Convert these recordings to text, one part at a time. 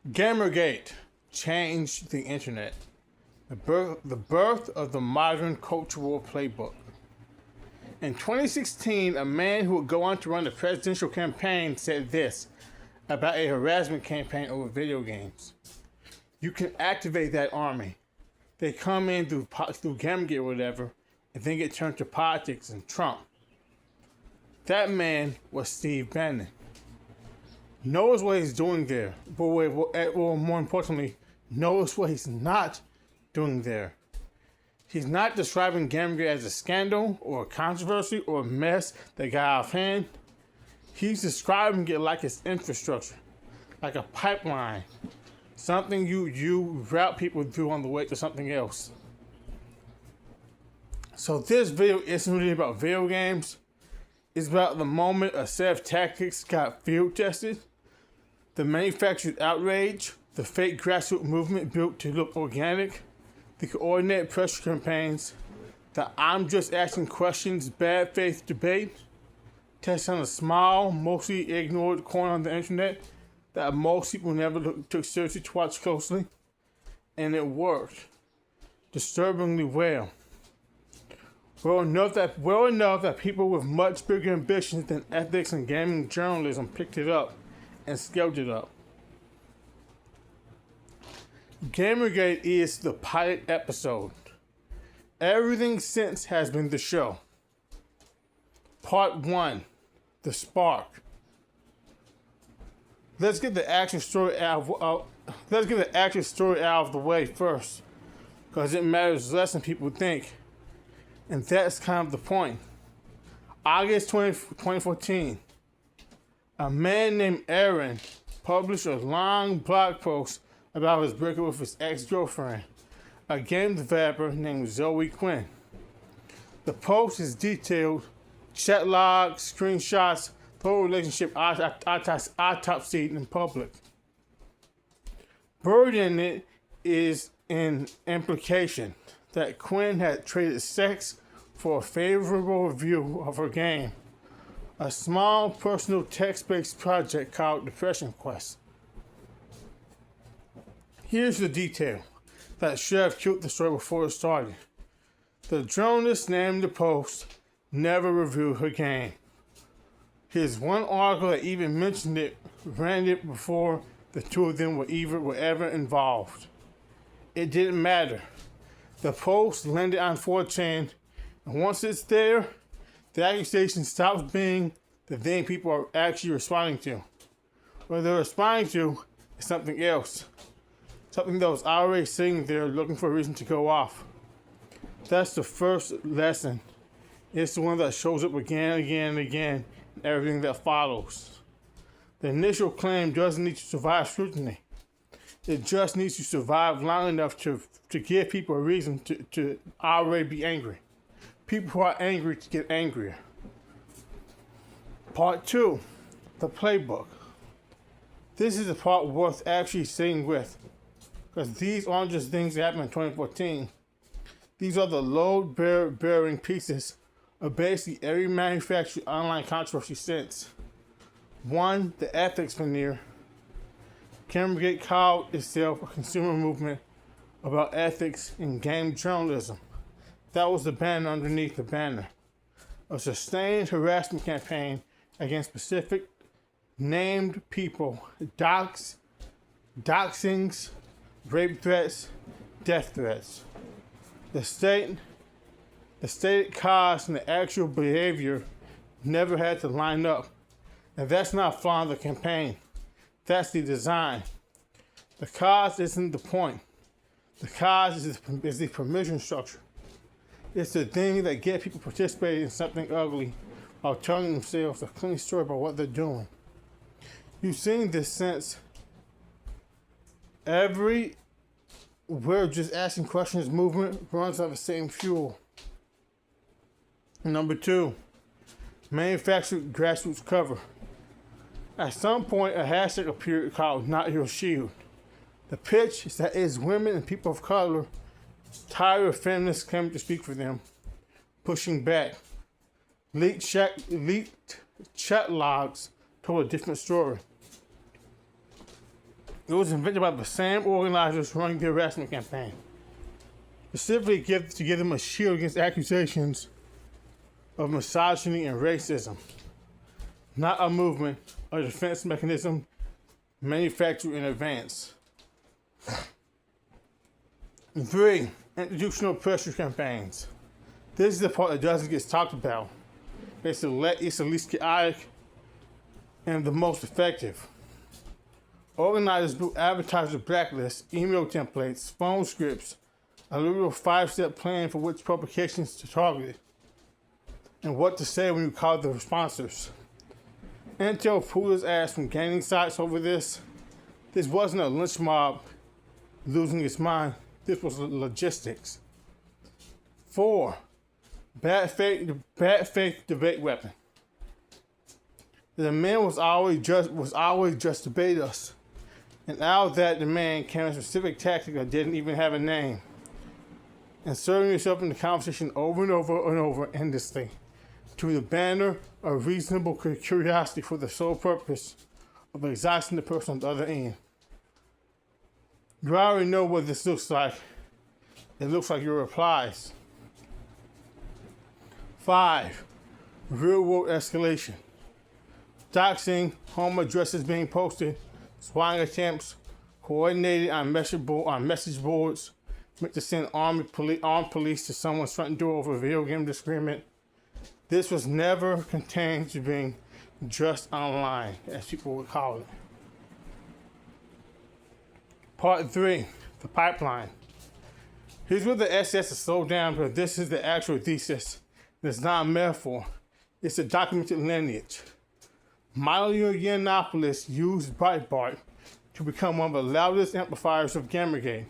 Gamergate changed the internet. The birth of the modern cultural playbook. In 2016, a man who would go on to run the presidential campaign said this about a harassment campaign over video games. You can activate that army. They come in through Gamergate or whatever, and then get turned to politics and Trump. That man was Steve Bannon. Knows what he's doing there, but more importantly, knows what he's not doing there. He's not describing Gamergate as a scandal or a controversy or a mess that got out of hand. He's describing it like it's infrastructure, like a pipeline, something you route people through on the way to something else. So this video isn't really about video games. It's about the moment a set of tactics got field tested, the manufactured outrage, the fake grassroots movement built to look organic, the coordinated pressure campaigns, the I'm just asking questions bad faith debate, tests on a small, mostly ignored corner on the internet that most people never took seriously to watch closely, and it worked disturbingly well. Well enough that people with much bigger ambitions than ethics and gaming journalism picked it up and scaled it up. Gamergate is the pilot episode. Everything since has been the show. Part 1, the spark. Let's get the actual story out of the way first, because it matters less than people think. And that's kind of the point. August 2014, a man named Aaron published a long blog post about his breakup with his ex-girlfriend, a game developer named Zoe Quinn. The post is detailed, chat logs, screenshots, the whole relationship autopsied in public. Buried in it is an implication that Quinn had traded sex for a favorable review of her game, a small personal text-based project called Depression Quest. Here's the detail that should have killed the story before it started. The journalist named the post never reviewed her game. His one article that even mentioned it ran it before the two of them were ever involved. It didn't matter. The post landed on 4chan, and once it's there, the accusation stops being the thing people are actually responding to. What they're responding to is something else. Something that was already sitting there looking for a reason to go off. That's the first lesson. It's the one that shows up again and again and again in everything that follows. The initial claim doesn't need to survive scrutiny. It just needs to survive long enough to give people a reason to already be angry. People who are angry to get angrier. Part 2, the playbook. This is the part worth actually sitting with, because these aren't just things that happened in 2014. These are the load-bearing pieces of basically every manufactured online controversy since. 1, the ethics veneer. Gamergate called itself a consumer movement about ethics in game journalism. That was the banner underneath the banner. A sustained harassment campaign against specific named people, doxings, rape threats, death threats. The stated cause and the actual behavior never had to line up. And that's not a flaw in the campaign. That's the design. The cause isn't the point. The cause is the permission structure. It's the thing that gets people participating in something ugly while telling themselves a clean story about what they're doing. You've seen this since every we're just asking questions movement runs on the same fuel. Number 2, manufactured grassroots cover. At some point, a hashtag appeared called Not Your Shield. The pitch is that it's women and people of color tired of feminists coming to speak for them, pushing back. Leaked chat logs told a different story. It was invented by the same organizers running the harassment campaign, specifically to give them a shield against accusations of misogyny and racism, not a movement or defense mechanism manufactured in advance. 3. Institutional pressure campaigns. This is the part that doesn't get talked about. It's the least chaotic and the most effective. Organizers built advertiser blacklists, email templates, phone scripts, a literal 5-step plan for which publications to target, and what to say when you call the sponsors. Intel pulled his ass from gaining sites over this. This wasn't a lynch mob losing its mind. This was logistics. 4. Bad faith debate weapon. The demand was always just debate us. And out of that demand came a specific tactic that didn't even have a name. Inserting yourself in the conversation over and over and over endlessly, to the banner of reasonable curiosity for the sole purpose of exhausting the person on the other end. You already know what this looks like. It looks like your replies. 5. Real-world escalation. Doxing, home addresses being posted, swatting attempts, coordinated on message boards, meant to send armed police to someone's front door over a video game disagreement. This was never contained to being just online, as people would call it. Part 3, the pipeline. Here's where the SS is slowed down, but this is the actual thesis. It's not a metaphor. It's a documented lineage. Milo Yiannopoulos used Breitbart to become one of the loudest amplifiers of Gamergate,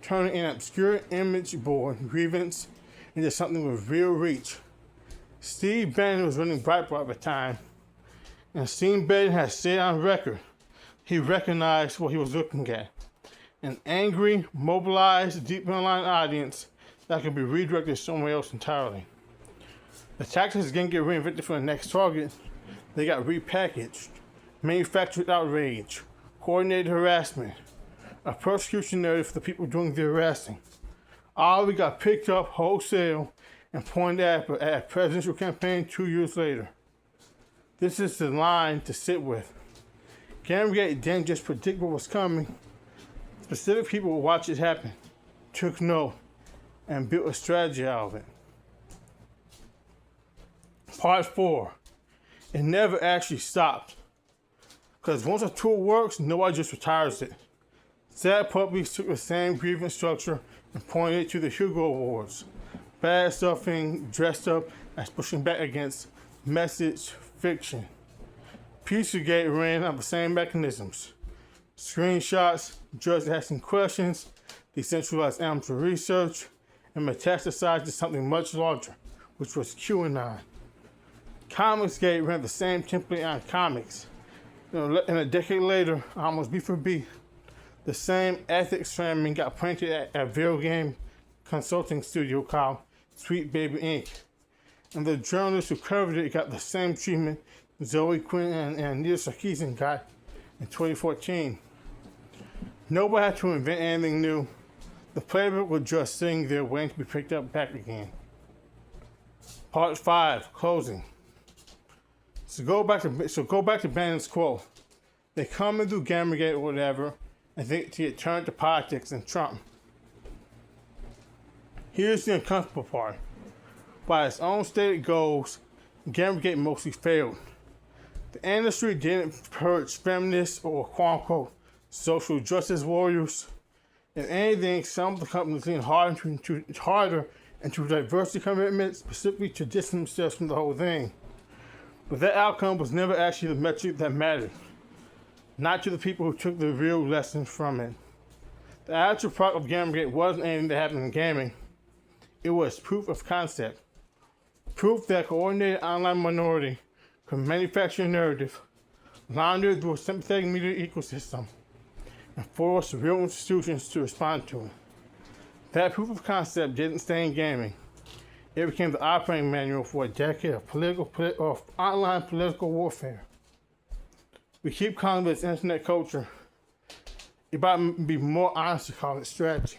turning an obscure image board grievance into something with real reach. Steve Bannon was running Breitbart at the time, and Steve Bannon has said on record he recognized what he was looking at. An angry, mobilized, deep online audience that could be redirected somewhere else entirely. The tactics didn't get reinvented for the next target. They got repackaged, manufactured outrage, coordinated harassment, a persecution narrative for the people doing the harassing. All we got picked up wholesale and pointed at a presidential campaign 2 years later. This is the line to sit with. Gamergate didn't just predict what was coming. Specific people would watch it happen, took note, and built a strategy out of it. Part 4. It never actually stopped. Because once a tool works, nobody just retires it. Sad Puppies took the same grievance structure and pointed it to the Hugo Awards. Bad stuffing dressed up as pushing back against message fiction. Pizzagate ran on the same mechanisms. Screenshots, judges asking questions, decentralized amateur research, and metastasized to something much larger, which was QAnon. Comicsgate ran the same template on comics. And a decade later, almost beat for beat, the same ethics framing got printed at a video game consulting studio called Sweet Baby Inc. And the journalists who covered it got the same treatment Zoe Quinn and Neil Sarkeesian got in 2014. Nobody had to invent anything new. The playbook was just sitting there waiting to be picked up back again. Part 5, closing. So go back to Bannon's quote. They come and do Gamergate or whatever, and think to get turned to politics and Trump. Here's the uncomfortable part. By its own stated goals, Gamergate mostly failed. The industry didn't purge feminists or quote-unquote social justice warriors. If anything, some of the companies leaned harder into diversity commitments, specifically to distance themselves from the whole thing. But that outcome was never actually the metric that mattered. Not to the people who took the real lessons from it. The actual product of Gamergate wasn't anything that happened in gaming. It was proof of concept. Proof that a coordinated online minority could manufacture a narrative, launder through a sympathetic media ecosystem, and force real institutions to respond to it. That proof of concept didn't stay in gaming. It became the operating manual for a decade of online political warfare. We keep calling this internet culture. it might be more honest to call it strategy.